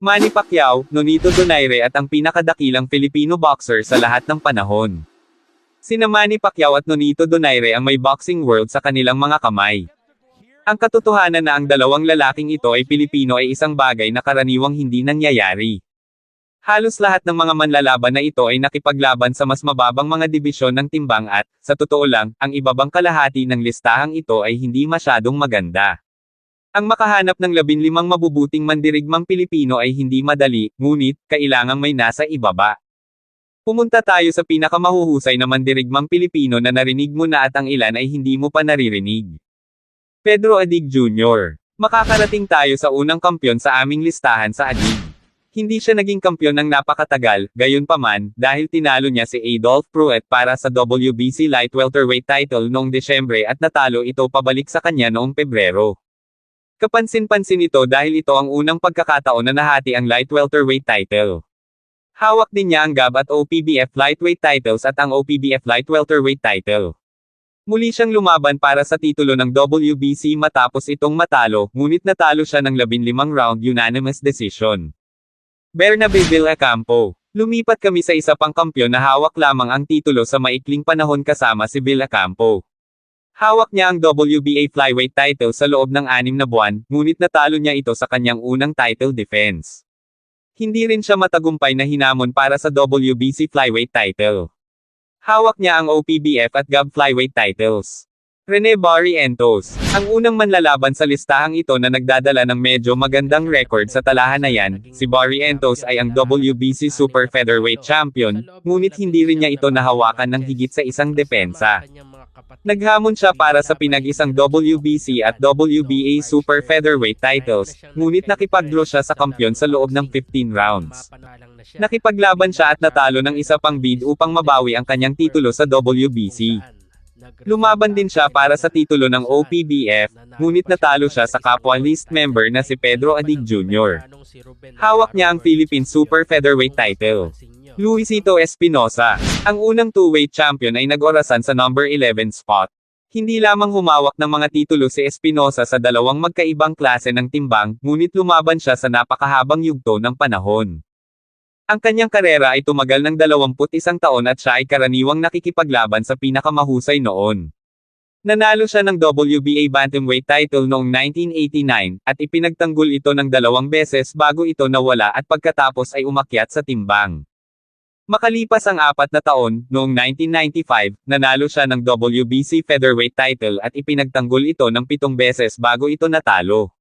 Manny Pacquiao, Nonito Donaire at ang pinakadakilang Filipino boxer sa lahat ng panahon. Sina Manny Pacquiao at Nonito Donaire ang may boxing world sa kanilang mga kamay. Ang katotohanan na ang dalawang lalaking ito ay Pilipino ay isang bagay na karaniwang hindi nangyayari. Halos lahat ng mga manlalaban na ito ay nakipaglaban sa mas mababang mga dibisyon ng timbang at, sa totoo lang, ang ibabang kalahati ng listahang ito ay hindi masyadong maganda. Ang makahanap ng 15 mabubuting mandirigmang Pilipino ay hindi madali, ngunit, kailangang may nasa ibaba. Pumunta tayo sa pinakamahuhusay na mandirigmang Pilipino na narinig mo na at ang ilan ay hindi mo pa naririnig. Pedro Adig Jr. Makakarating tayo sa unang kampyon sa aming listahan sa Adig. Hindi siya naging kampyon ng napakatagal, gayunpaman, dahil tinalo niya si Adolph Pruett para sa WBC Light Welterweight title noong Desyembre at natalo ito pabalik sa kanya noong Pebrero. Kapansin-pansin ito dahil ito ang unang pagkakataon na nahati ang Light Welterweight title. Hawak din niya ang GAB at OPBF Lightweight titles at ang OPBF Light Welterweight title. Muli siyang lumaban para sa titulo ng WBC matapos itong matalo, ngunit natalo siya ng 15-round unanimous decision. Bernabe Villacampo. Lumipat kami sa isa pang kampyon na hawak lamang ang titulo sa maikling panahon kasama si Villacampo. Hawak niya ang WBA Flyweight title sa loob ng 6 na buwan, ngunit natalo niya ito sa kanyang unang title defense. Hindi rin siya matagumpay na hinamon para sa WBC Flyweight title. Hawak niya ang OPBF at GAB Flyweight titles. Rene Barrientos, ang unang manlalaban sa listahang ito na nagdadala ng medyo magandang record sa talahan na yan, si Barrientos ay ang WBC Super Featherweight Champion, ngunit hindi rin niya ito nahawakan ng higit sa isang depensa. Naghamon siya para sa pinag-isang WBC at WBA Super Featherweight titles, ngunit nakipagdraw siya sa kampyon sa loob ng 15 rounds. Nakipaglaban siya at natalo ng isa pang bid upang mabawi ang kanyang titulo sa WBC. Lumaban din siya para sa titulo ng OPBF, ngunit natalo siya sa kapwa list member na si Pedro Adig Jr. Hawak niya ang Philippine Super Featherweight title. Luisito Espinosa. Ang unang two-weight champion ay nag-orasan sa number 11 spot. Hindi lamang humawak ng mga titulo si Espinosa sa dalawang magkaibang klase ng timbang, ngunit lumaban siya sa napakahabang yugto ng panahon. Ang kanyang karera ay tumagal ng 21 taon at siya ay karaniwang nakikipaglaban sa pinakamahusay noon. Nanalo siya ng WBA Bantamweight title noong 1989, at ipinagtanggol ito ng 2 beses bago ito nawala at pagkatapos ay umakyat sa timbang. Makalipas ang 4 na taon, noong 1995, nanalo siya ng WBC Featherweight title at ipinagtanggol ito ng 7 beses bago ito natalo.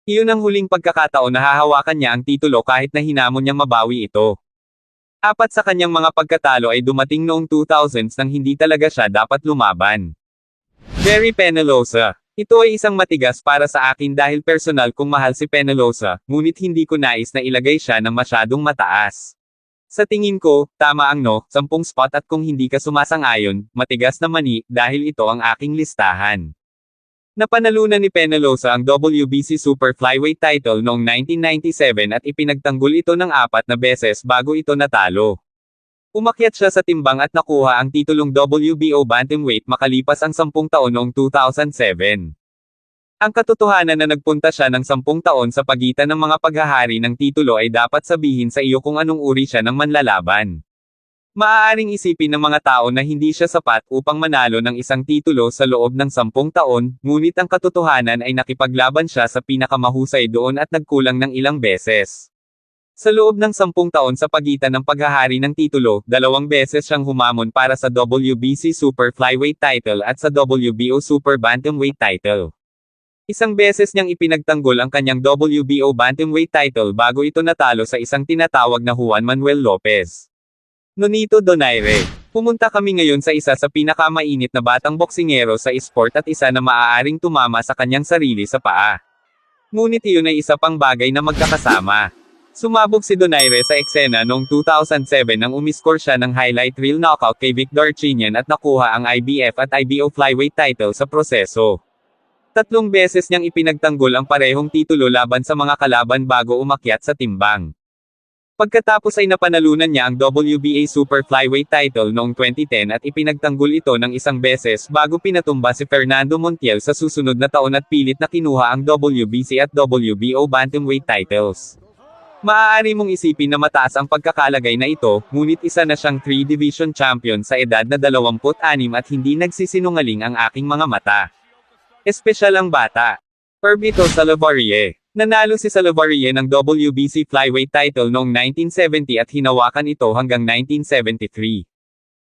Iyon ang huling pagkakataon na hahawakan niya ang titulo kahit na hinamon niyang mabawi ito. 4 sa kanyang mga pagkatalo ay dumating noong 2000s nang hindi talaga siya dapat lumaban. Jerry Penalosa. Ito ay isang matigas para sa akin dahil personal kong mahal si Penalosa, ngunit hindi ko nais na ilagay siya ng masyadong mataas. Sa tingin ko, tama ang 10 spot at kung hindi ka sumasang-ayon, matigas na mani, dahil ito ang aking listahan. Napanalunan ni Penalosa ang WBC Super Flyweight title noong 1997 at ipinagtanggol ito ng 4 na beses bago ito natalo. Umakyat siya sa timbang at nakuha ang titulong WBO Bantamweight makalipas ang 10 taon noong 2007. Ang katotohanan na nagpunta siya ng 10 taon sa pagitan ng mga paghahari ng titulo ay dapat sabihin sa iyo kung anong uri siya ng manlalaban. Maaaring isipin ng mga tao na hindi siya sapat upang manalo ng isang titulo sa loob ng 10 taon, ngunit ang katotohanan ay nakipaglaban siya sa pinakamahusay doon at nagkulang ng ilang beses. Sa loob ng 10 taon sa pagitan ng paghahari ng titulo, 2 beses siyang humamon para sa WBC Super Flyweight title at sa WBO Super Bantamweight title. Isang beses niyang ipinagtanggol ang kanyang WBO Bantamweight title bago ito natalo sa isang tinatawag na Juan Manuel Lopez. Nonito Donaire. Pumunta kami ngayon sa isa sa pinakamainit na batang boksingero sa esport at isa na maaaring tumama sa kanyang sarili sa paa. Ngunit iyon ay isa pang bagay na magkakasama. Sumabog si Donaire sa eksena noong 2007 nang umiskor siya ng highlight reel knockout kay Vic Darchinyan at nakuha ang IBF at IBO Flyweight title sa proseso. 3 beses niyang ipinagtanggol ang parehong titulo laban sa mga kalaban bago umakyat sa timbang. Pagkatapos ay napanalunan niya ang WBA Super Flyweight title noong 2010 at ipinagtanggol ito ng 1 beses bago pinatumba si Fernando Montiel sa susunod na taon at pilit na kinuha ang WBC at WBO Bantamweight titles. Maaari mong isipin na mataas ang pagkakalagay na ito, ngunit isa na siyang 3-division champion sa edad na 26 at hindi nagsisinungaling ang aking mga mata. Espesyal ang bata. Herbito Salavarrie. Nanalo si Salavarrie ng WBC flyweight title noong 1970 at hinawakan ito hanggang 1973.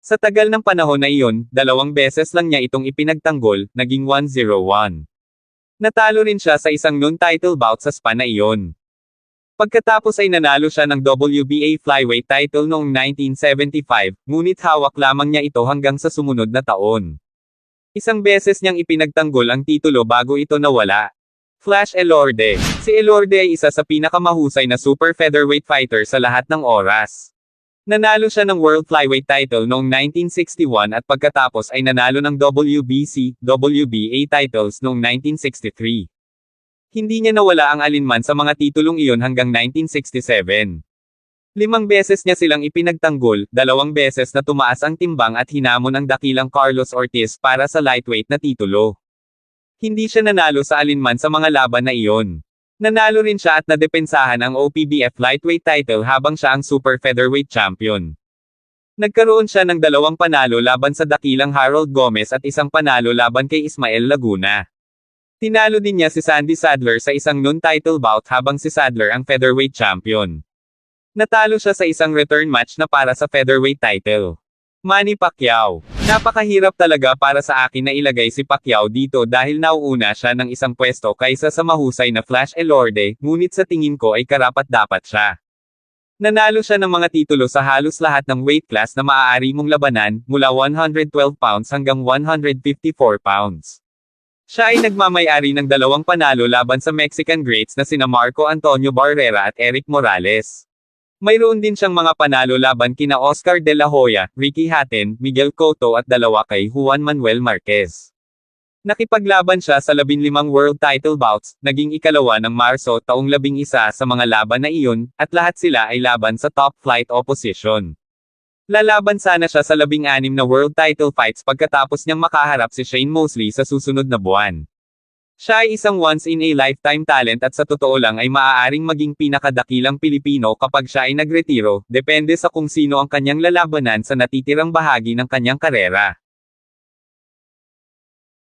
Sa tagal ng panahon na iyon, 2 beses lang niya itong ipinagtanggol, naging 1-0-1. Natalo rin siya sa isang non-title bout sa span na iyon. Pagkatapos ay nanalo siya ng WBA flyweight title noong 1975, ngunit hawak lamang niya ito hanggang sa sumunod na taon. Isang beses niyang ipinagtanggol ang titulo bago ito nawala. Flash Elorde. Si Elorde ay isa sa pinakamahusay na super featherweight fighter sa lahat ng oras. Nanalo siya ng World Flyweight title noong 1961 at pagkatapos ay nanalo ng WBC, WBA titles noong 1963. Hindi niya nawala ang alinman sa mga titulong iyon hanggang 1967. 5 beses niya silang ipinagtanggol, 2 beses na tumaas ang timbang at hinamon ang dakilang Carlos Ortiz para sa lightweight na titulo. Hindi siya nanalo sa alinman sa mga laban na iyon. Nanalo rin siya at nadepensahan ang OPBF lightweight title habang siya ang super featherweight champion. Nagkaroon siya ng 2 panalo laban sa dakilang Harold Gomez at 1 panalo laban kay Ismael Laguna. Tinalo din niya si Sandy Sadler sa isang non-title bout habang si Sadler ang featherweight champion. Natalo siya sa isang return match na para sa featherweight title. Manny Pacquiao. Napakahirap talaga para sa akin na ilagay si Pacquiao dito dahil nauuna siya ng isang pwesto kaysa sa mahusay na Flash Elorde, ngunit sa tingin ko ay karapat-dapat siya. Nanalo siya ng mga titulo sa halos lahat ng weight class na maaari mong labanan, mula 112 pounds hanggang 154 pounds. Siya ay nagmamay-ari ng 2 panalo laban sa Mexican greats na sina Marco Antonio Barrera at Eric Morales. Mayroon din siyang mga panalo laban kina Oscar De La Hoya, Ricky Hatton, Miguel Cotto at 2 kay Juan Manuel Marquez. Nakipaglaban siya sa 15 world title bouts, naging ikalawa ng Marso taong 11 sa mga laban na iyon, at lahat sila ay laban sa top flight opposition. Lalaban sana siya sa 16 na world title fights pagkatapos niyang makaharap si Shane Mosley sa susunod na buwan. Siya ay isang once-in-a-lifetime talent at sa totoo lang ay maaaring maging pinakadakilang Pilipino kapag siya ay nagretiro, depende sa kung sino ang kanyang lalabanan sa natitirang bahagi ng kanyang karera.